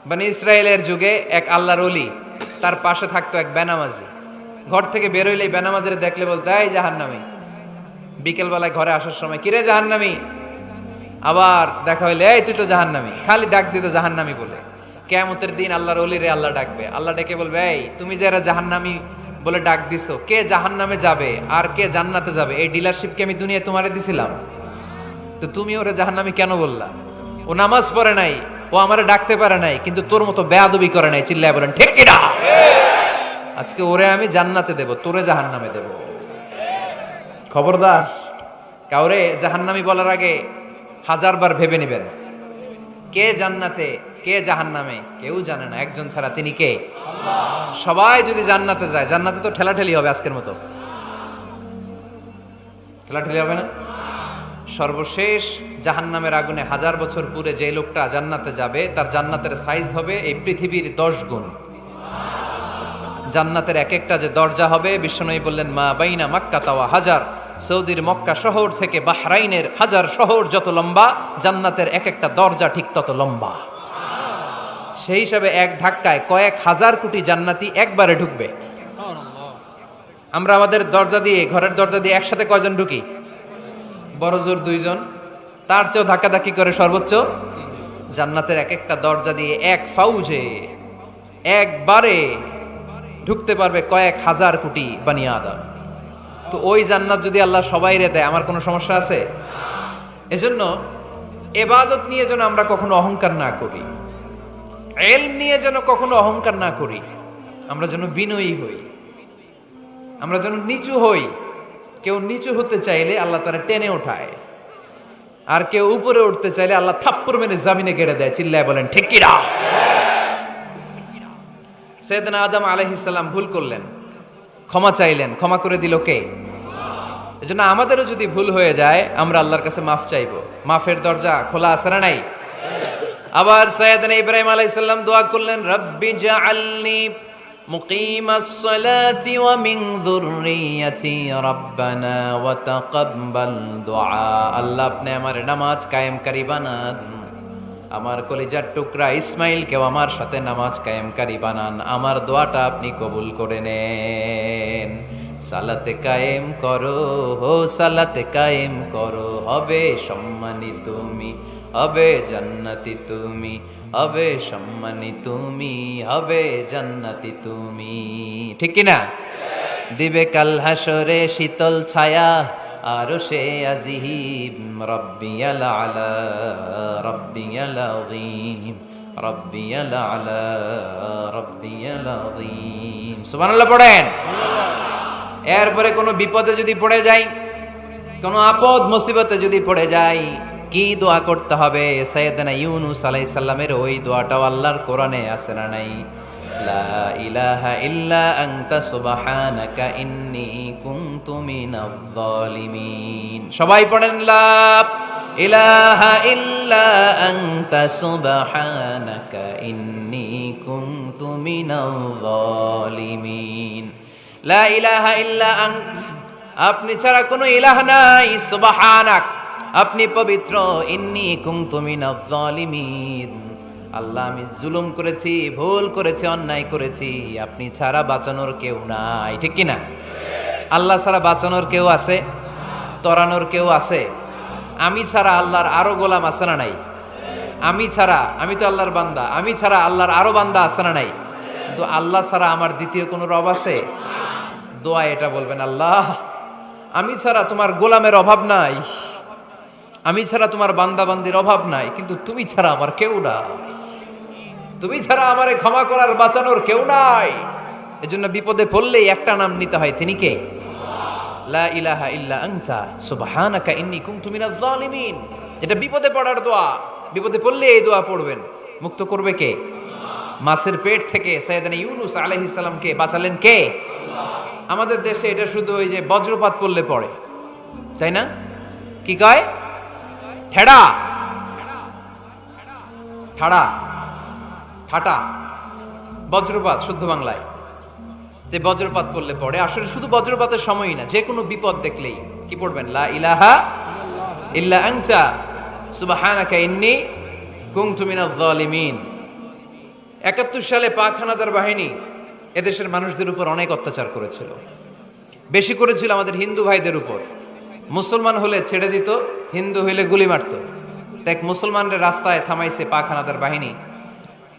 বনি ইসরায়েলের যুগে এক আল্লাহর ওলি, তার পাশে থাকতো এক বেনামাজি। ঘর থেকে বেরোইলেই বেনামাজিরে দেখলে বলতো, এই জাহান্নামী। বিকেলবেলায় ঘরে আসার সময়, কিরে জাহান্নামী? আবার দেখা হইলে, এই তুই তো জাহান্নামী। খালি ডাক দিত জাহান্নামী বলে। কিয়ামতের দিন আল্লাহর ওলিরে আল্লাহ ডাকবে। আল্লাহ ডেকে বলবে, এই তুমি যারা জাহান্নামী বলে ডাক দিছো, কে জাহান্নামে যাবে আর কে জান্নাতে যাবে, এই ডিলারশিপ কি আমি দুনিয়ায় তোমারে দিছিলাম? তো তুমি ওরে জাহান্নামী কেন বললা? ও নামাজ পড়ে নাই, ও আমারে ডাকতে পারে নাই, কিন্তু তোর মতো বেয়াদবি করে নাই। চিল্লায় বলেন ঠিক কিনা? আজকে ওরে আমি জান্নাতে দেব, তোরে জাহান্নামে দেব। খবরদার, কাউরে জাহান্নামী বলার আগে 1000 বার ভেবে নেবেন। কে জান্নাতে কে জাহান্নামে কেউ জানে না, একজন ছাড়া, তিনি কে? সবাই যদি জান্নাতে যায়, জান্নাতে তো ঠেলাঠেলি হবে আজকের মতো। ঠেলাঠেলি হবে না? সর্বশেষ জাহান্নামের আগুনে 1000 বছর পুরে যে লোকটা জান্নাতে যাবে, তার জান্নাতের সাইজ হবে এই পৃথিবীর 10 গুণ। জান্নাতের এক একটা যে দরজা হবে, বিশ্বনবী বললেন, মা বাইনা মক্কা তাওয়া হাজার, সৌদির মক্কা শহর থেকে বাহরাইনের 1000 শহর যত লম্বা, জান্নাতের এক একটা দরজা ঠিক তত লম্বা। সেই হিসাবে এক ধাক্কায় কয়েক হাজার কোটি জান্নাতি একবারে ঢুকবে। আমরা আমাদের দরজা দিয়ে, ঘরের দরজা দিয়ে একসাথে কয়জন ঢুকি? বড় জোর 2 জন, তার চেয়েও ধাক্কাধাক্কি করে সর্বোচ্চ। জান্নাতের এক একটা দরজা দিয়ে এক ফাউজে একবারে ঢুকতে পারবে কয়েক হাজার কোটি বানি আদম। তো ওই জান্নাত যদি আল্লাহ সবাইরে দেয়, আমার কোনো সমস্যা আছে? এজন্য ইবাদত নিয়ে যেন আমরা কখনো অহংকার না করি, ইলম নিয়ে যেন কখনো অহংকার না করি। আমরা যেন বিনয়ী হই, আমরা যেন নিচু হই। কেউ নিচু হতে চাইলে আল্লাহ তারা টেনে ওঠায়, আর কেউ উপরে উঠতে চাইলে আল্লাহ থাপ্পড় মেরে জামিনে গেড়ে দেয়। চিল্লায় বলেন ঠিক কিনা? সাইয়েদনা আদম আলাইহিস সালাম ভুল করলেন, ক্ষমা চাইলেন, ক্ষমা করে দিল কে? এজন্য আমাদেরও যদি ভুল হয়ে যায়, আমরা আল্লাহর কাছে মাফ চাইবো। মাফের দরজা খোলা আছে না নাই? আবার সাইয়েদনা ইব্রাহিম আলাইহিস সালাম দোয়া করলেন, রব্বি জাআলনি মুকিমাস সালাতি ওয়া মিন যুররিয়াতি রাব্বানা ওয়া তাকাব্বাল দুআ। আল্লাহ আপনি আমার নামাজ কায়েমকারী বানান, আমার কলিজার টুকরা ইসমাইলকেও আমার সাথে নামাজ কায়েমকারী বানান, আমার দোয়াটা আপনি কবুল করে নেন। সালাতে কায়েম করো, হো সালাতে কায়েম করো, হবে সম্মানী তুমি, হবে জান্নাতি তুমি, হবে সম্মানী তুমি, হবে জান্নাতি তুমি। ঠিক কিনা? দিবে কাল হাসরে শীতল ছায়া, আরশে আজিম, রব্বিয়াল আলা, রব্বিয়াল আযীম, রব্বিয়াল আলা, রব্বিয়াল আযীম। সুবহানাল্লাহ পড়েন। এরপরে কোনো বিপদে যদি পড়ে যাই, কোনো আপদ মুসিবতে যদি পড়ে যাই, কি দোয়া করতে হবে? সাইয়েদনা ইউনূস আলাইহিস সালামের ওই দোয়াটাও আল্লাহর কোরআনে আছে না নাই? লা ইলাহা ইল্লা আনতা সুবহানাকা ইন্নী কুনতু মিনাজ জালিমিন। সবাই পড়েন, লা ইলাহা ইল্লা আনতা সুবহানাকা ইন্নী কুনতু মিনাজ জালিমিন। লা ইলাহা ইল্লা আনত, আপনি ছাড়া কোনো ইলাহ নাই, সুবহানাক, আপনি পবিত্র, ইন্নী কুনতু মিনাজ জালিমিন, আল্লাহ আমি জুলুম করেছি, ভুল করেছি, অন্যায় করেছি, আপনি ছাড়া বাঁচানোর কেউ নাই। ঠিক কিনা? আল্লাহ ছাড়া বাঁচানোর কেউ আছে? তরানোর কেউ আছে? আমি ছাড়া আল্লাহর আরো গোলাম আছে না নাই? আমি ছাড়া, আমি তো আল্লাহর বান্দা, আমি ছাড়া আল্লাহর আরো বান্দা আছে না নাই? কিন্তু আল্লাহ ছাড়া আমার দ্বিতীয় কোনো রব আছে? দোয়া এটা বলবেন, আল্লাহ আমি ছাড়া তোমার গোলামের অভাব নাই, আমি ছাড়া তোমার বান্দা বান্দির অভাব নাই, কিন্তু তুমি ছাড়া আমার কেউ নাই, তুমি ছাড়া আমারে ক্ষমা করার বাঁচানোর কেউ নাই। এজন্য বিপদে পড়লেই একটা নাম নিতে হয়, তিনি কে? লা ইলাহা ইল্লা আনতা সুবহানাকা ইন্নী কুনতু মিনাজ জালিমিন। এটা বিপদে পড়ার দোয়া, বিপদে পড়লে এই দোয়া পড়বেন। মুক্ত করবে কে? মাছের পেট থেকে সাইয়েদনা ইউনূস আলাইহিস সালামকে বাঁচালেন কে? আমাদের দেশে এটা শুধু ওই যে বজ্রপাত পড়লে পড়ে, তাই না? কি কয়? ঠেড়া, ঠাড়া, ঠাটা, বজ্রপাত শুদ্ধ বাংলায়। যে বজ্রপাত পড়লে পড়ে, আসলে শুধু বজ্রপাতের সময়ই না, যে কোনো বিপদ দেখলেই কি পড়বেন? লা ইলাহা ইল্লা আনতা সুবহানাকা ইন্নী কুনতু মিনাজ জালিমিন। 71 সালে পাক হানাদার বাহিনী এদেশের মানুষদের উপর অনেক অত্যাচার করেছিল, বেশি করেছিল আমাদের হিন্দু ভাইদের উপর। মুসলমান হলে ছেড়ে দিত, হিন্দু হইলে গুলি মারত। দেখ, মুসলমানদের রাস্তায় থামাইছে পাক হানাদার বাহিনী,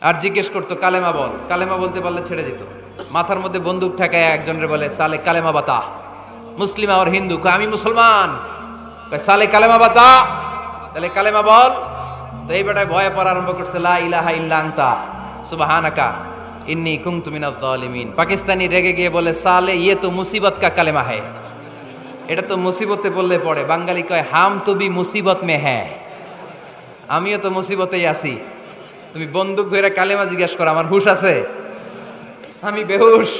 আর জিজ্ঞেস করতো কালেমা বল, কালেমা বলতে পারলে ছেড়ে দিত। মাথার মধ্যে বন্দুক ঠেকায় একজনের বলে সালে কালেমা বাতা, মুসলিম আর হিন্দু, আমি মুসলমান, সালে কালেমা বাতা, তাহলে কালেমা বল। তো এই বেটায় ভয়ে পড়া আরম্ভ করছে, লা ইলাহা ইল্লা আনতা সুবহানাকা ইন্নী কুনতু মিনাজ জালিমিন। পাকিস্তানি রেগে গিয়ে বলে, সালে ইয়ে তো মুসিবত কা কালেমা হ্যায়, এটা তো মুসিবতে বললে পড়ে। বাঙালি কয়, হাম তো বি মুসিবত মে হ্যায়, আমিও তো মুসিবতেই আছি। তুমি বন্দুক ধরে কালেমা জিজ্ঞেস করো, আমার হুশ আছে? আমি বেহুশ,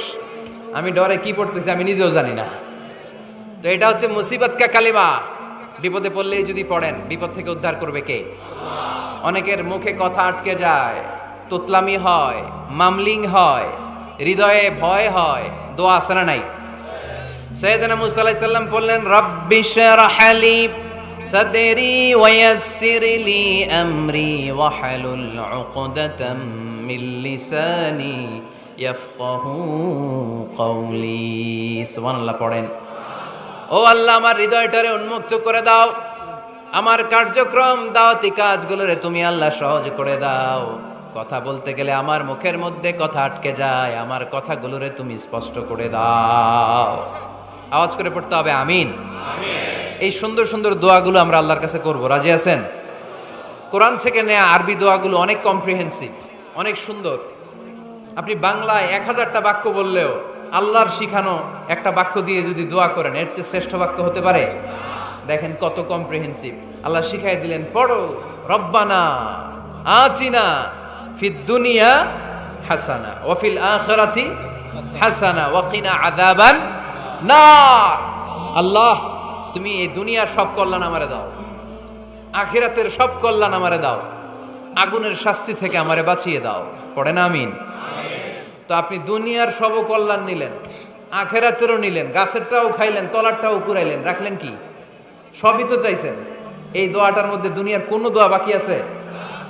আমি ডরে কি পড়তেছি আমি নিজেও জানি না। তো এটা হচ্ছে মুসিবত কা কালেমা। বিপদে পড়লেই যদি পড়েন, বিপদ থেকে উদ্ধার করবে কে? অনেকের মুখে কথা আটকে যায়, তোতলামি হয়, মামলিং হয়, হৃদয়ে ভয় হয়, দোয়া আছে না নাই? সাইয়েদনা মুসা আলাইহিস সালাম বললেন, রাব্বি শরহ লি সাদরি ওয়া ইয়াসসির লি আমরি ওয়াহলুল উকদাতাম মিন লিসানি ইয়াফকাহু কওলি। সুবহানাল্লাহ পড়েন। ও আল্লাহ, আমার হৃদয়টারে উন্মুক্ত করে দাও, আমার কার্যক্রম দাওয়াতি কাজগুলোরে তুমি আল্লাহ সহজ করে দাও। কথা বলতে গেলে আমার মুখের মধ্যে কথা আটকে যায়, আমার কথাগুলোরে তুমি স্পষ্ট করে দাও। আওয়াজ করে পড়তে হবে আমিন। এই সুন্দর সুন্দর দোয়াগুলো আমরা আল্লাহর কাছে করব, রাজি আছেন? কোরআন থেকে নেয়া আরবি দোয়াগুলো অনেক কম্প্রিহেন্সিভ, অনেক সুন্দর। আপনি বাংলায় 1000টা বাক্য বললেও আল্লাহর শিখানো একটা বাক্য দিয়ে যদি দোয়া করেন, এর চেয়ে শ্রেষ্ঠ বাক্য হতে পারে? দেখেন কত কম্প্রিহেন্সিভ। আল্লাহ শিখাই দিলেন, পড়ো, রব্বানা আতিনা ফিদ দুনিয়া হাসানা ওয়া ফিল আখিরাতি হাসানা ওয়া কিনা আযাবান নার। আল্লাহ, তুমি এই দুনিয়ার সব কল্যাণ আমারে দাও, আখিরাতের সব কল্যাণ আমারে দাও, আগুনের শাস্তি থেকে আমারে বাঁচিয়ে দাও। পড়েন আমিন। তো আপনি দুনিয়ার সব কল্যাণ নিলেন, আখিরাতেরও নিলেন, গাছেরটাও খাইলেন, তলারটাও পুরাইলেন, রাখলেন কি? সবই তো চাইছেন। এই দোয়াটার মধ্যে দুনিয়ার কোন দোয়া বাকি আছে?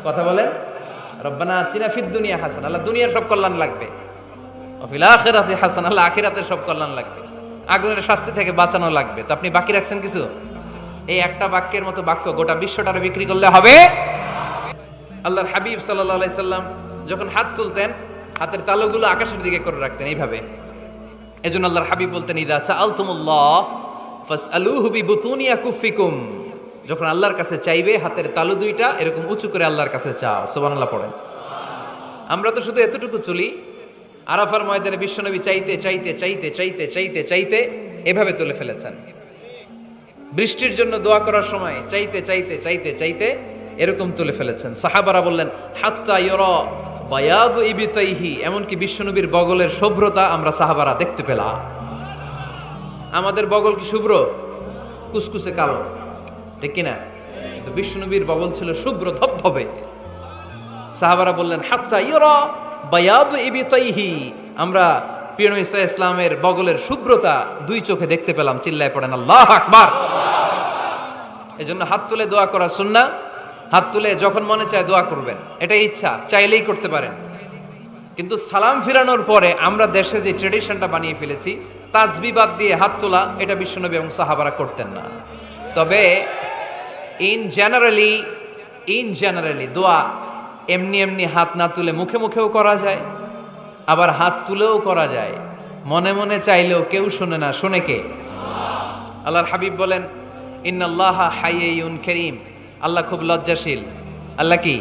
কথা বলেন। রব্বানা আতিনা ফিদ দুনিয়া হাসানা, আল্লাহ দুনিয়ার সব কল্যাণ লাগবে। ওয়া ফিল আখিরাতি হাসানা, আল্লাহ আখিরাতের সব কল্যাণ লাগবে, আগুনের শাস্তি থেকে বাঁচানো লাগবে। তো আপনি বাকি রাখছেন কিছু? এই একটা বাক্যের মতো বাক্য গোটা বিশ্বটারে বিক্রি করলে হবে? আল্লাহর হাবিব সাল্লাল্লাহু আলাইহি সাল্লাম যখন হাত তুলতেন, হাতের তালুগুলো আকাশের দিকে করে রাখতেন এইভাবে। এজন্য আল্লাহর হাবিব বলতেন, ইদা সাআলতুমুল্লাহ ফাসআলুহু বিবুতুনি আকুফিকুম। যখন আল্লাহর কাছে চাইবে, হাতের তালু দুইটা এরকম উঁচু করে আল্লাহর কাছে চাও। সুবহানাল্লাহ পড়েন। আমরা তো শুধু এতটুকু তুলি। আরাফার ময়দানে বিশ্বনবী চাইতে চাইতে চাইতে চাইতে চাইতে চাইতে এভাবে তুলে ফেলেছেন। বৃষ্টির জন্য দোয়া করার সময় চাইতে চাইতে চাইতে চাইতে এরকম তুলে ফেলেছেন। সাহাবারা বললেন, হাত্তা ইউরা বায়াদু ইবতাইহি, এমনকি বিশ্বনবীর বগলের শুভ্রতা আমরা সাহাবারা দেখতে পেলাম। আমাদের বগল কি শুভ্র? কুসকুসে কালো, ঠিক কিনা? কিন্তু বিশ্বনবীর বগল ছিল শুভ্র ধবধবে। সাহাবারা বললেন, হাত্তা ইউরা বায়াদু ইবতাইহি, আমরা প্রিয় নবী সাল্লাল্লাহু আলাইহি ওয়াসাল্লামের বগলের শুভ্রতা দুই চোখে দেখতে পেলাম। চিল্লায় পড়েন আল্লাহু আকবার। এজন্য হাত তুলে দোয়া করা সুন্নাহ। হাত তুলে যখন মনে চায় দোয়া করবেন, এটা ইচ্ছা, চাইলেই করতে পারেন। কিন্তু সালাম ফিরানোর পরে আমরা দেশে যে ট্রেডিশনটা বানিয়ে ফেলেছি, তাসবিহ বাদ দিয়ে হাত তোলা, এটা বিশ্বনবী এবং সাহাবারা করতেন না। তবে ইন জেনারেলি দোয়া এমনি এমনি হাত না তুলে মুখে মুখেও করা যায়, আবার হাত তুলেও করা যায়। মনে মনে চাইলেও কেউ শোনে না, শোনে কে? আল্লাহর হাবিব বলেন, ইন্নাল্লাহা হাইয়্যুন কারীম, আল্লাহ খুব লজ্জাশীল। আল্লাহ কি?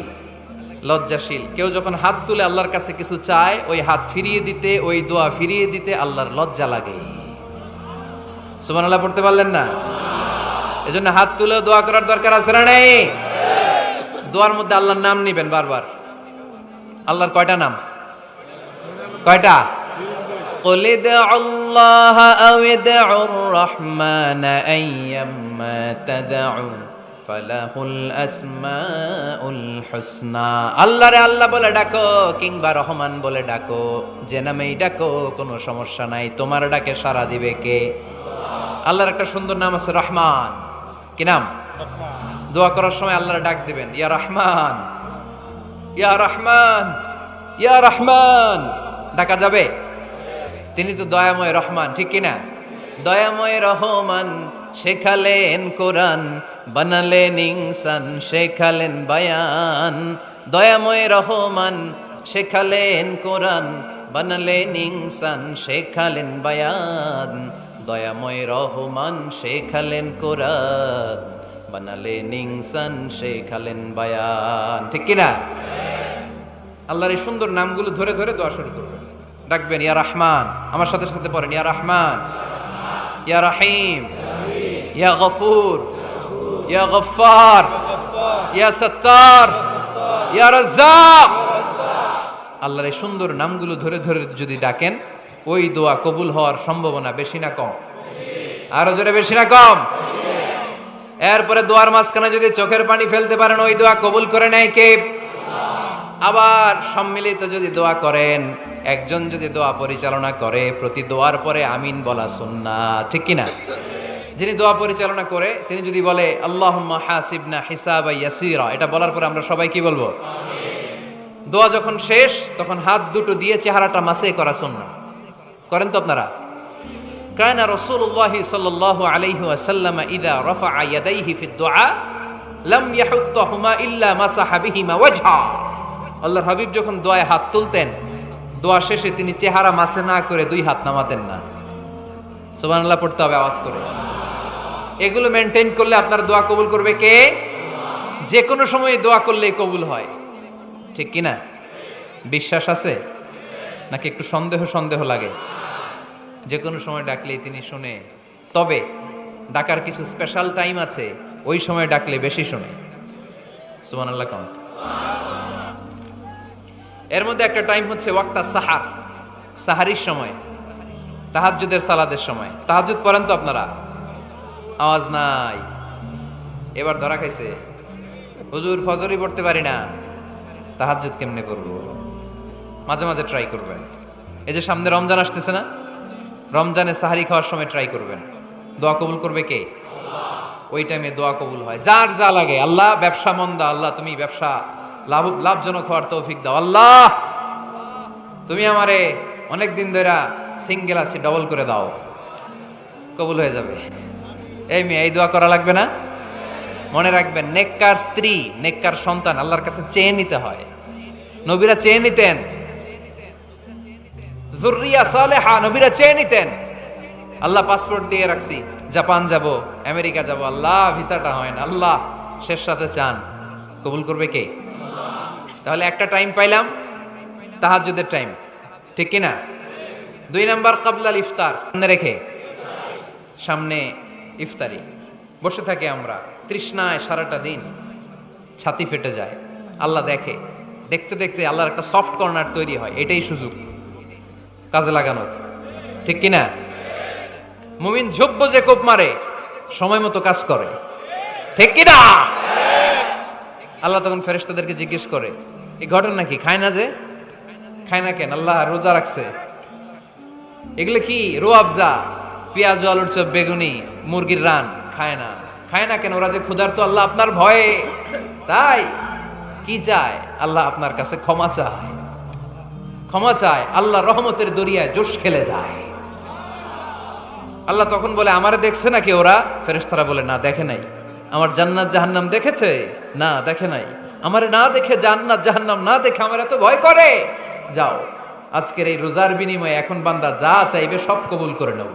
লজ্জাশীল। কেউ যখন হাত তুলে আল্লাহর কাছে কিছু চায়, ওই হাত ফিরিয়ে দিতে, ওই দোয়া ফিরিয়ে দিতে আল্লাহর লজ্জা লাগে। সুবহানাল্লাহ পড়তে পারলেন না? এজন্য হাত তুলেও দোয়া করার দরকার আছে না নাই? দোয়ার মধ্যে আল্লাহর নাম নিবেন বারবার। আল্লাহর কয়টা নাম? কয়টা? قل ادعوا الله أو ادعوا الرحمن أيما تدعوا فله الأسماء الحسنى। আল্লাহ রে আল্লাহ বলে ডাকো, কিংবা রহমান বলে ডাকো, যে নামেই ডাকো কোনো সমস্যা নাই, তোমার ডাকে সাড়া দিবে কে? আল্লাহর একটা সুন্দর নাম আছে রহমান। কি নাম? দোয়া করার সময় আল্লাহর ডাক দিবেন, ইয়া রহমান, ইয়া রহমান, ইয়া রহমান ডাকা যাবে? তিনি তো দয়াময় রহমান, ঠিক কিনা? দয়াময় রহমান শেখালেন কোরআন, বানালেন ইনসান শেখালেন বায়ান। দয়াময় রহমান শেখালেন কোরআন, বানালেন ইনসান শেখালেন বায়ান। দয়াময় রহমান শেখালেন কোরআন, বানালেন ইনসান শেখালেন বায়ান, ঠিক কিনা? আল্লাহর এই সুন্দর নামগুলো ধরে ধরে দোয়া শুরু করবেন। ডাকবেন ইয়া রহমান, আমার সাথে সাথে পড়েন ইয়া রহমান, ইয়া রহিম, ইয়া গফুর, ইয়া গফফার, ইয়া সত্তার, ইয়া রাজ্জাক। আল্লাহর এই সুন্দর নামগুলো ধরে ধরে যদি ডাকেন, ওই দোয়া কবুল হওয়ার সম্ভাবনা বেশি না কম? আরো জোরে, বেশি না কম? এরপরে দোয়ার মাঝখানে যদি চোখের পানি ফেলতে পারেন, ওই দোয়া কবুল করে নেয় কে? আবার সম্মিলিত যদি দোয়া করেন, একজন যদি দোয়া পরিচালনা করে, প্রতি দোয়ার পরে আমিন বলা সুন্নাত, ঠিক কিনা? যিনি দোয়া পরিচালনা করে তিনি যদি বলে আল্লাহুম্মা হাসিবনা হিসাবান ইয়াসীরা, এটা বলার পরে আমরা সবাই কি বলবো? আমিন। দোয়া যখন শেষ তখন হাত দুটো দিয়ে চেহারাটা মাসে করা সুন্নাত। করেন তো আপনারা? কানা রাসূলুল্লাহ সাল্লাল্লাহু আলাইহি ওয়াসাল্লাম ইযা রাফা'a ইয়াদাইহি ফিদ দুআ লাম ইয়াহুত্তাহুমা ইল্লা মাসাহা বিহিমা ওয়াজহা। আল্লাহর হাবিব যখন দোয়ায় হাত তুলতেন, দোয়া শেষে তিনি চেহারা মাসে না করে দুই হাত নামাতেন না। সুবহানাল্লাহ পড়তে হবে আওয়াজ করে। এগুলো মেনটেন করলে আপনার দোয়া কবুল করবে কে? যে কোনো সময় দোয়া করলে কবুল হয়, ঠিক কিনা? বিশ্বাস আছে নাকি একটু সন্দেহ সন্দেহ লাগে? যে কোনো সময় ডাকলেই তিনি শুনে, তবে ডাকার কিছু স্পেশাল টাইম আছে, ওই সময় ডাকলে বেশি শুনে। সুবহানাল্লাহ কম। এর মধ্যে একটা টাইম হচ্ছে ওয়াক্তা সাহার, সাহারির সময়, তাহাজ্জুদের সালাদের সময়। তাহাজ্জুদ পড়েন তো আপনারা? আওয়াজ নাই। এবার ধরা খাইছে, হুজুর ফজরই পড়তে পারি না, তাহাজ্জুদ কেমনে করব? মাঝে মাঝে ট্রাই করবেন। এই যে সামনে রমজান আসতেছে না, রমজানে সাহারি খাওয়ার সময় ট্রাই করবেন। দোয়া কবুল করবে কে? ওই টাইমে দোয়া কবুল হয়। যার যা লাগে, আল্লাহ ব্যবসা মন্দা, আল্লাহ তুমি ব্যবসা লাভজনক হওয়ার তৌফিক দাও, আল্লাহ তুমি আমারে অনেকদিন ধরে সিঙ্গেল আছি, ডবল করে দাও, কবুল হয়ে যাবে। এই মেয়ে, এই দোয়া করা লাগবে না? মনে রাখবেন, নেককার স্ত্রী, নেককার সন্তান আল্লাহর কাছে চেয়ে নিতে হয়। নবীরা চেয়ে নিতেন, যুররিয়া সালেহা নবীরা চেয়ে নিতেন। আল্লাহ পাসপোর্ট দিয়ে রাখছি, জাপান যাব, আমেরিকা যাব, আল্লাহ ভিসাটা হয় না, আল্লাহ শেষ সাথে চান, কবুল করবে কে? তাহলে একটা টাইম পাইলাম, তাহাজ্জুদের টাইম, ঠিক কিনা? 2 নাম্বার কাবলাল ইফতার, সামনে রেখে, সামনে ইফতারি বসে থাকি আমরা, তৃষ্ণায় সারাটা দিন ছাতি ফেটে যায়। আল্লাহ দেখে, দেখতে দেখতে আল্লাহর একটা সফট কর্নার তৈরি হয়। এটাই সুযোগ কাজে লাগানোর, ঠিক কিনা? মুমিন ঝোপ্প যে কোপ মারে, সময় মতো কাজ করে, ঠিক কিনা? আল্লাহ তখন ফেরেশতাদেরকে জিজ্ঞেস করে, এই ঘটনা কি? খায় না যে? খায় না কেন? আল্লাহ রোজা রাখছে। এগুলো কি? রোয়াবজা, পেঁয়াজ, আলুর চপ, বেগুনি, মুরগির রান, খায় না। খায় না কেন? ওরা যে ক্ষুধার্ত, আল্লাহ আপনার ভয়ে। তাই কি চায়? আল্লাহ আপনার কাছে ক্ষমা চায়, ক্ষমা চায়। আল্লাহ রহমতের দরিয়ায় জোশ খেলে যায়। আল্লাহ তখন বলে, আমারে দেখছে নাকি ওরা? ফেরেশতারা বলে, না দেখে নাই। আমার জান্নাত জাহান্নাম দেখেছে? না দেখে নাই। আমারে না দেখে, জান্নাত জাহান্নাম না দেখে আমার এত ভয় করে। যাও, আজকের এই রোজার বিনিময়ে এখন বান্দা যা চাইবে সব কবুল করে নেব।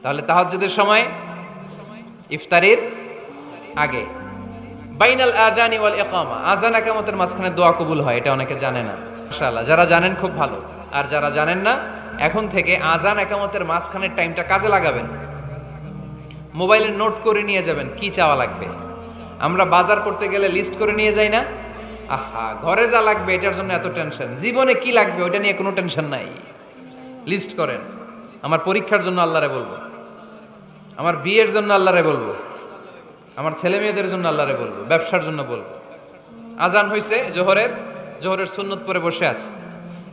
তাহলে তাহাজ্জুদের সময়, ইফতারির আগে, বাইনাল আযানি ওয়াল ইকামা, আযান ইকামতের মাঝখানে দোয়া কবুল হয়। এটা অনেকে জানে না। মাশাআল্লাহ, যারা জানেন খুব ভালো। আর যারা জানেন না, এখন থেকে আযান ইকামতের মাঝখানের টাইমটা কাজে লাগাবেন। মোবাইলে নোট করে নিয়ে যাবেন কি চাওয়া লাগবে। আমরা বাজার করতে গেলে লিস্ট করে নিয়ে যাই না? আহা, ঘরে যা লাগবে এটার জন্য এত টেনশন, জীবনে কি লাগবে ওটা নিয়ে কোনো টেনশন নাই। লিস্ট করেন। আমার পরীক্ষার জন্য আল্লাহরে বলবো, আমার বিয়ের জন্য আল্লাহরে বলবো, আমার ছেলে মেয়েদের জন্য আল্লাহরে বলবো, ব্যবসার জন্য বলবো। আজান হয়েছে জোহরের সুন্নত পরে বসে আছে,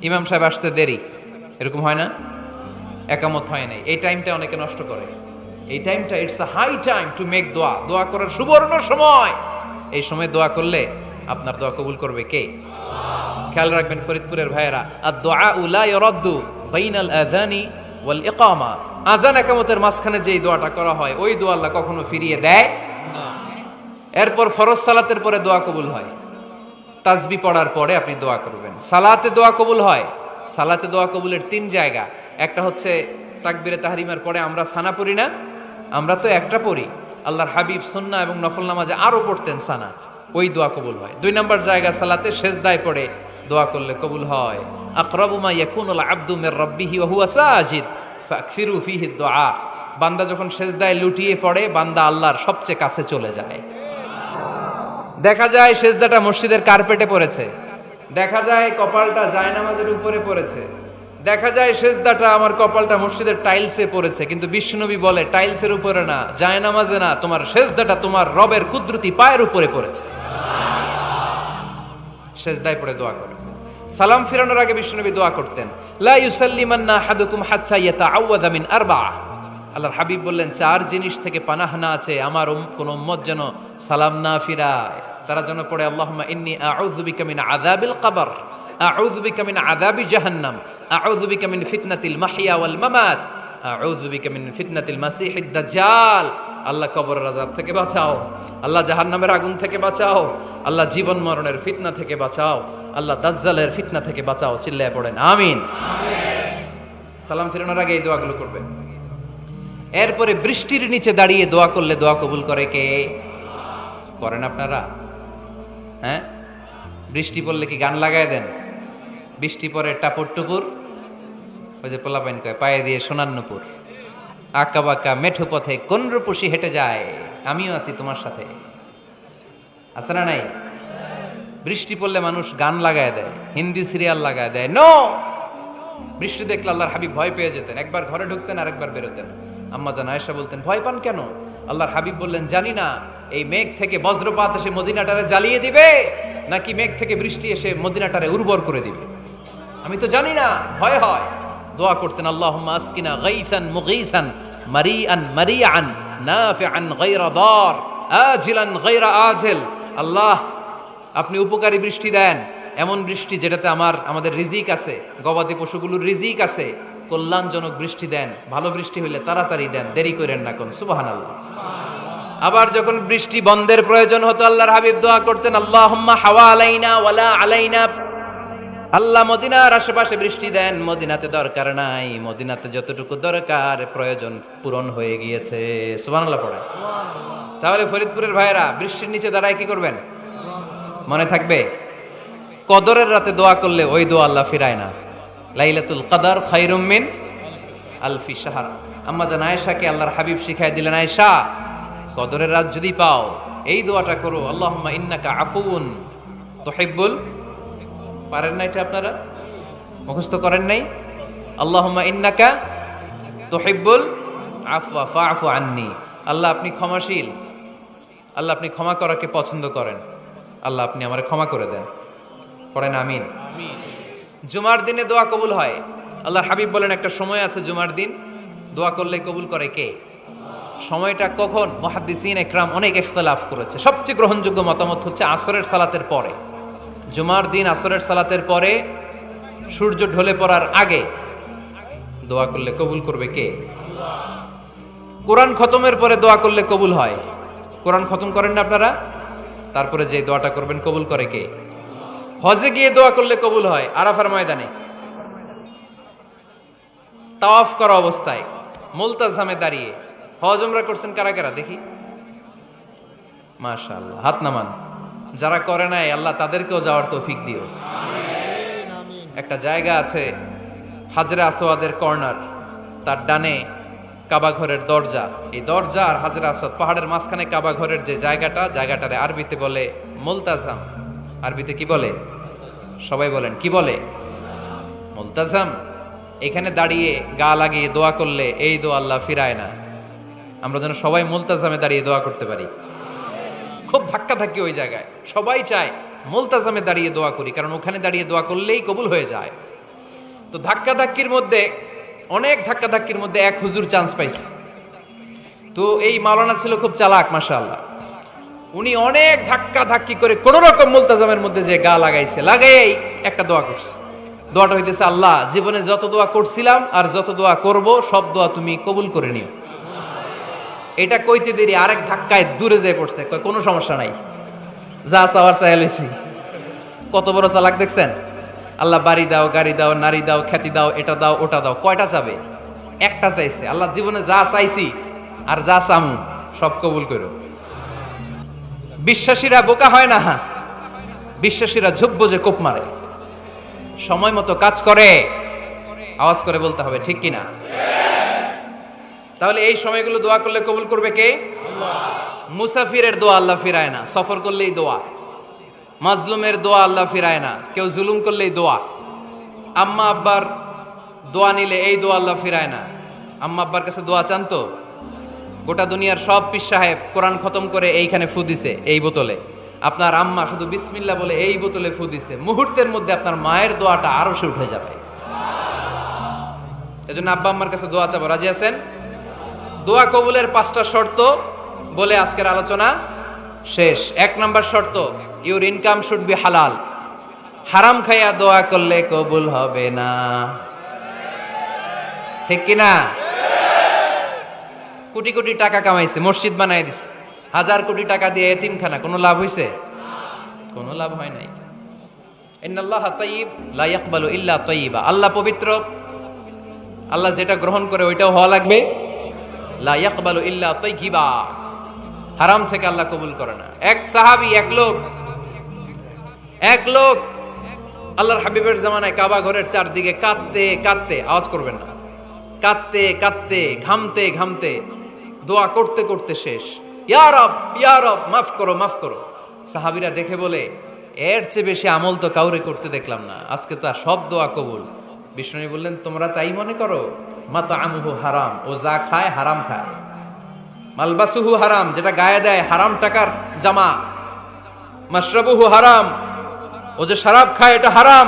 ইমাম সাহেব আসতে দেরি, এরকম হয় না? একামত হয় নাই, এই টাইমটা অনেকে নষ্ট করে। এই টাইমটা it's a high time to make দোয়া, দোয়া করার সুবর্ণ সময়। এই সময় দোয়া করলে আপনার দোয়া কবুল করবে কে? খেয়াল রাখবেন ফরিদপুরের ভাইয়েরা, আদ-দুআউ লা ইরাদ্দু বাইনাল আযানি ওয়াল ইকামা। আযান ইকামতের মাঝখানে যেই দোয়াটা করা হয় ওই দোয়া আল্লাহ কখনো ফিরিয়ে দেয় না। এরপর ফরজ সালাতের পরে দোয়া কবুল হয়, তাসবিহ পড়ার পরে আপনি দোয়া করবেন। সালাতে দোয়া কবুল হয়, সালাতে দোয়া কবুলের 3 জায়গা। একটা হচ্ছে তাকবীরে তাহরিমের পরে আমরা সানা পড়ি না, আমরা তো একটা পড়ি, আল্লাহর হাবিব সুন্নাহ এবং নফল নামাজে আরো পড়তেন সানা, ওই দোয়া কবুল হয়। 2 নম্বর জায়গা সালাতে সেজদায় পড়ে দোয়া করলে কবুল হয়। আকরাবু মা ইয়াকুনুল আবদু মির রাব্বিহি ওয়া হুয়া সাজিদ ফাকফিরু ফিহি দুআ। বান্দা যখন সেজদায় লুটিয়ে পড়ে বান্দা আল্লাহর সবচেয়ে কাছে চলে যায়। দেখা যায় সেজদাটা মসজিদের কার্পেটে পড়েছে, দেখা যায় কপালটা জায়নামাজের উপরে পড়েছে, দেখা যায় সেজদাটা আমার কপালটা মসজিদের টাইলসে পড়েছে, কিন্তু বিশ্বনবী বলে টাইলসের উপরে না, জায়নামাজে না, তোমার সেজদাটা তোমার রবের কুদরতি পায়ের উপরে পড়েছে। সেজদায় পড়ে দোয়া করেন। সালাম ফিরানোর আগে বিশ্বনবী দোয়া করতেন, লা ইউসাল্লিমান্না আহাদুকুম হাত্তা ইয়াতাআওয়াযা মিন আরবা'a। আল্লাহর হাবিব বললেন 4 জিনিস থেকে পানাহ না আছে আমার কোন উম্মত যেন সালাম না ফিরায়। তারা যেন পড়ে আল্লাহুম্মা ইন্নী আউযু বিকা মিন আযাবিল কবর, আউযু বিকা মিন আযাবি জাহান্নাম, আউযু বিকা মিন ফিতনাতিল মাহইয়া ওয়াল মামাত, আউযু বিকা মিন ফিতনাতিল মাসিহিদ দাজ্জাল। আল্লাহ কবরের আযাব থেকে বাঁচাও, আল্লাহ জাহান্নামের আগুন থেকে বাঁচাও, আল্লাহ জীবন মরণের ফিতনা থেকে বাঁচাও, আল্লাহ দাজ্জালের ফিতনা থেকে বাঁচাও। চিল্লায়ে পড়েন আমিন। সালাম ফিরানোর আগে এই দোয়াগুলো করবেন। এরপরে বৃষ্টির নিচে দাঁড়িয়ে দোয়া করলে দোয়া কবুল করে কে? করেন আপনারা? হ্যাঁ, বৃষ্টি পড়লে কি গান লাগায় দেন? বৃষ্টি পরে টাপুর টুপুর, ওই যে পোলাপাইন কয় পায়ে দিয়ে সোনার নুপুর, আঁকা বাঁকা মেঠো পথে কোন রূপসী হেঁটে যায়, আমিও আছি তোমার সাথে, আছে না নাই? বৃষ্টি পড়লে মানুষ গান লাগায় দেয়, হিন্দি সিরিয়াল লাগায় দেয়। নো, বৃষ্টি দেখলে আল্লাহর হাবিব ভয় পেয়ে যেতেন, একবার ঘরে ঢুকতেন আর একবার বেরোতেন। আম্মা জান আয়েশা বলতেন, ভয় পান কেন? আল্লাহর হাবিব বললেন, জানি না এই মেঘ থেকে বজ্রপাত এসে মদিনাটারে জ্বালিয়ে দিবে নাকি মেঘ থেকে বৃষ্টি এসে মদিনাটারে উর্বর করে দিবে, আমি তো জানি না, ভয় হয়। দোয়া করতেন, আল্লাহুম্মা আসকিনা গাইসান মুগীসান মারিআন মারিআন নাফিআন গায়রা দার আজিলান গায়রা আজিল। আল্লাহ, আপনি উপকারী বৃষ্টি দেন, এমন বৃষ্টি যেটাতে আমাদের রিজিক আছে, গবাদি পশুগুলোর রিজিক আছে, কল্যাণজনক বৃষ্টি দেন, ভালো বৃষ্টি হইলে তাড়াতাড়ি দেন, দেরি করেন না কোন। সুবহানাল্লাহ। আবার যখন বৃষ্টি বন্ধের প্রয়োজন হতো আল্লাহর হাবিব দোয়া করতেন, আল্লাহুম্মা হাওয়া আলাইনা ওয়ালা আলাইনা। আল্লাহ মদিনার আশেপাশে বৃষ্টি দেন, মদিনাতে দরকার নাই, মদিনাতে যতটুকু দরকার প্রয়োজন পূরণ হয়ে গিয়েছে। সুবহানাল্লাহ পড়ে। তাহলে ফরিদপুরের ভাইয়েরা বৃষ্টির নিচে দাঁড়ায় কি করবেন? মনে থাকবে কদরের রাতে দোয়া করলে ওই দোয়া আল্লাহ ফিরায় না। লাইলাতুল কদর খায়রুম মিন আলফি শাহর। আম্মা জান আয়েশাকে আল্লাহর হাবিব শিখায় দিলেন, আয়েশা কদরের রাত যদি পাও এই দোয়াটা করো, আল্লাহুম্মা ইন্নাকা আফুউন তুহিব্বুল। পারেন না এটা? আপনারা মুখস্থ করেন নাই? আল্লাহুম্মা ইন্নাকা তুহিব্বুল আফওয়া ফাআফু আন্নি। আল্লাহ আপনি ক্ষমাশীল, আল্লাহ আপনি ক্ষমা করাকে পছন্দ করেন, আল্লাহ আপনি আমারে ক্ষমা করে দেন। পড়েন আমিন। জুমার দিনে দোয়া কবুল হয়। আল্লাহর হাবিব বলেন একটা সময় আছে জুমার দিন দোয়া করলে কবুল করে কে? সময়টা কখন? মুহাদ্দিসিন ইকরাম অনেক ইখতিলাফ করেছে। সবচেয়ে গ্রহণযোগ্য মতামত হচ্ছে আসরের সালাতের পরে। জুমার দিন আসরের সালাতের পরে সূর্য ঢলে পড়ার আগে দোয়া করলে কবুল করবে কে? কোরআন খতমের পরে দোয়া করলে কবুল হয়। কোরআন খতম করেন না আপনারা? তারপরে যে দোয়াটা করবেন কবুল করে কে? হজে গিয়ে দোয়া করলে কবুল হয়। আরাফার ময়দানে তাওয়াফ করা অবস্থায় মুলতাজামে দাঁড়িয়ে। হজ উমরা করছেন কারা কারা দেখি? মাশাআল্লাহ, হাত নামান। যারা করে নাই আল্লাহ তাদেরকেও যাওয়ার তৌফিক দিও। একটা জায়গা আছে হাজরে আসওয়াদের কর্নার, তার ডানে কাবা ঘরের দরজা। এই দরজা আর হাজরে আসওয়াদ পাহাড়ের মাঝখানে কাবা ঘরের যে জায়গাটারে আরবিতে বলে মুলতাজাম। আরবিতে কি বলে? সবাই বলেন কি বলে? মুলতাজাম। এখানে দাঁড়িয়ে গা লাগিয়ে দোয়া করলে এই দোয়া আল্লাহ ফিরায় না। আমরা যেন সবাই মুলতাজামে দাঁড়িয়ে দোয়া করতে পারি। খুব ধাক্কা ধাক্কি ওই জায়গায়, সবাই চায় মুলতাজামে দাঁড়িয়ে দোয়া করি, কারণ ওখানে দাঁড়িয়ে দোয়া করলেই কবুল হয়ে যায়। তো ধাক্কা ধাক্কির মধ্যে, অনেক ধাক্কা ধাক্কির মধ্যে এক হুজুর চান্স পাইছে। তো এই মাওলানা ছিল খুব চালাক, মাশাআল্লাহ। উনি অনেক ধাক্কা ধাক্কি করে কোন রকম মুলতাজামের মধ্যে যে গা লাগাইছে, লাগাই একটা দোয়া করছে। দোয়াটা হইতেছে, আল্লাহ জীবনে যত দোয়া করছিলাম আর যত দোয়া করব সব দোয়া তুমি কবুল করে নিও। এটা কইতে দেরি আরেক ধাক্কায় দূরে যেয়ে পড়ছে, কয় কোনো সমস্যা নাই, যা চাওয়ার চাই লইছি। কত বড় চালাক দেখছেন! আল্লাহ বাড়ি দাও, গাড়ি দাও, নারী দাও, খ্যাতি দাও, এটা দাও, ওটা দাও। কয়টা চাবে? একটা চাইছে। আল্লাহ জীবনে যা চাইছি আর যা চামু সব কবুল করো। বিশ্বাসীরা বোকা হয় না, বিশ্বাসীরা ঝুঁক বোঝে কোপ মারে, সময় মতো কাজ করে। আওয়াজ করে বলতে হবে ঠিক কিনা? তাহলে এই সময়গুলো দোয়া করলে কবুল করবে কে? মুসাফিরের দোয়া আল্লাহ ফিরায় না, সফর করলেই দোয়া। মাজলুমের দোয়া আল্লাহ ফিরায় না, কেউ জুলুম করলেই দোয়া। আম্মা আব্বার দোয়া নিলে এই দোয়া আল্লাহ ফিরায় না। আম্মা আব্বার কাছে দোয়া চান তো? গোটা দুনিয়ার সব পীর সাহেব কোরআন খতম করে এইখানে ফু দিছে এই বোতলে, আপনার আম্মা শুধু বিসমিল্লাহ বলে এই বোতলে ফু দিছে, মুহূর্তের মধ্যে আপনার মায়ের দোয়াটা আরো সে উঠে যাবে। এজন্য আব্বা আম্মার কাছে দোয়া চাবো, রাজি আছেন? দোয়া কবুলের 5টা শর্ত বলে আজকের আলোচনা শেষ। 1 নাম্বার শর্ত, ইউর ইনকাম শুড বি হালাল। হারাম খাইয়া দোয়া করলে কবুল হবে না, ঠিক কিনা? কোটি কোটি টাকা কামাইছে, মসজিদ বানাই দিছে, 1000 কোটি টাকা দিয়ে এতিমখানা, কোনো লাভ হইছে? কোনো লাভ হয় নাই। ইন্নাল্লাহা তাইয়্যিব লা ইয়াকবালু ইল্লা তাইয়্যিবা। আল্লাহ পবিত্র, আল্লাহ যেটা গ্রহণ করে ওইটাও হওয়া লাগবে। লা ইয়াকবালু ইল্লা তাইয়্যিবা, হারাম থেকে আল্লাহ কবুল করে না। এক সাহাবী, এক লোক আল্লাহর হাবিবের জামানায় কাবা ঘরের চারদিকে কাঁদতে কাঁদতে, আওয়াজ করবেন না, কাঁদতে কাঁদতে, ঘামতে ঘামতে, দোয়া করতে করতে শেষ। ইয়া রব, ইয়া রব, মাফ করো, মাফ করো। সাহাবীরা দেখে বলে, এর চেয়ে বেশি আমল তো কাউরে করতে দেখলাম না, আজকে তো সব দোয়া কবুল। বিষ্ণু বললেন, তোমরা তাই মনে করো? মাতআমুহু হারাম, ও যা খায় হারাম খায়। মালবাসুহু হারাম, যেটা গায়ে দেয় হারাম টাকার জামা। মাশরাবুহু হারাম, ও যে শরাব খায় এটা হারাম।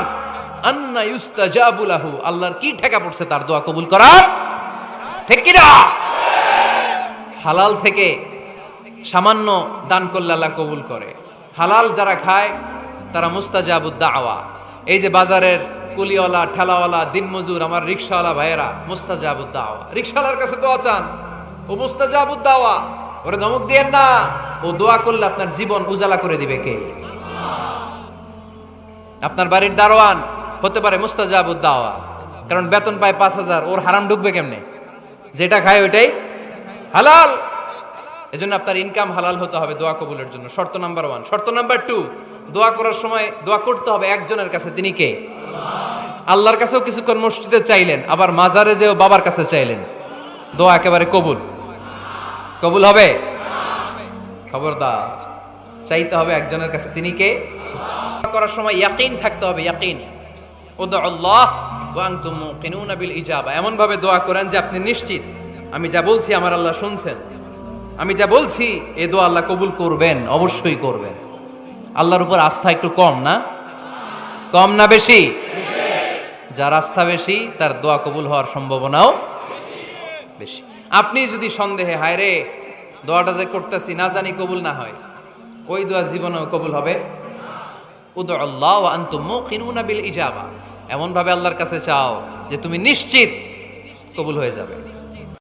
আন্না ইউস্তাজাবু লাহু, আল্লাহর কি ঠেকা পড়ছে তার দোয়া কবুল করার? ঠিক কি না? হালাল থেকে সামান্য দান করলে আল্লাহ কবুল করে। হালাল যারা খায় তারা মুস্তাজাবুদ দাওয়া। এই যে বাজারের কুলিওয়ালা, ঠেলাওয়ালা, দিনমজুর, আমার রিকশাওয়ালা ভাইয়েরা, মুস্তাজাবুদ দাওয়া। রিকশাওয়ালার কাছে দোয়া চান, ও মুস্তাজাবুদ দাওয়া। ওরে ধমক দিয়েন না, ও দোয়া করলে আপনার জীবন উজালা করে দিবে কে? আপনার বাড়ির দারোয়ান হতে পারে মুস্তাজাবুদ দাওয়া, কারণ বেতন পায় 5000, ওর হারাম ঢুকবে কেমনে? যেটা খায় ওইটাই হালাল। এজন্য আপনার ইনকাম হালাল হতে হবে দোয়া কবুলের জন্য। শর্ত নাম্বার 1। শর্ত নাম্বার 2, দোয়া করার সময় দোয়া করতে হবে একজনের কাছে, তিনি কে? আল্লাহর কাছেও কিছুক্ষণ মসজিদে চাইলেন, আবার মাজারে যেও বাবার কাছে চাইলেন, দোয়া একেবারে কবুল? কবুল হবে? খবরদার, চাইতে হবে একজনের কাছে, তিনি কে? করার সময় ইয়াকিন থাকতে হবে, ইয়াকিন। উদউল্লাহ ওয়া আনতুম মুকিনুনা বিল ইজাবা, এমন ভাবে দোয়া করেন যে আপনি নিশ্চিত আমি যা বলছি আমার আল্লাহ শুনছেন, আমি যা বলছি এই দোয়া আল্লাহ কবুল করবেন, অবশ্যই করবেন। আল্লাহর উপর আস্থা একটু কম না? কম না বেশি? যার আস্থা বেশি তার দোয়া কবুল হওয়ার সম্ভাবনাও বেশি। আপনি যদি সন্দেহে, হায় রে দোয়াটা যে করতেছি না জানি কবুল না হয়, ওই দোয়া জীবনেও কবুল হবে? উদউল্লাহ ওয়া আনতুম মুকিনুনা বিল ইজাবা, এমন ভাবে আল্লাহর কাছে চাও যে তুমি নিশ্চিত কবুল হয়ে যাবে।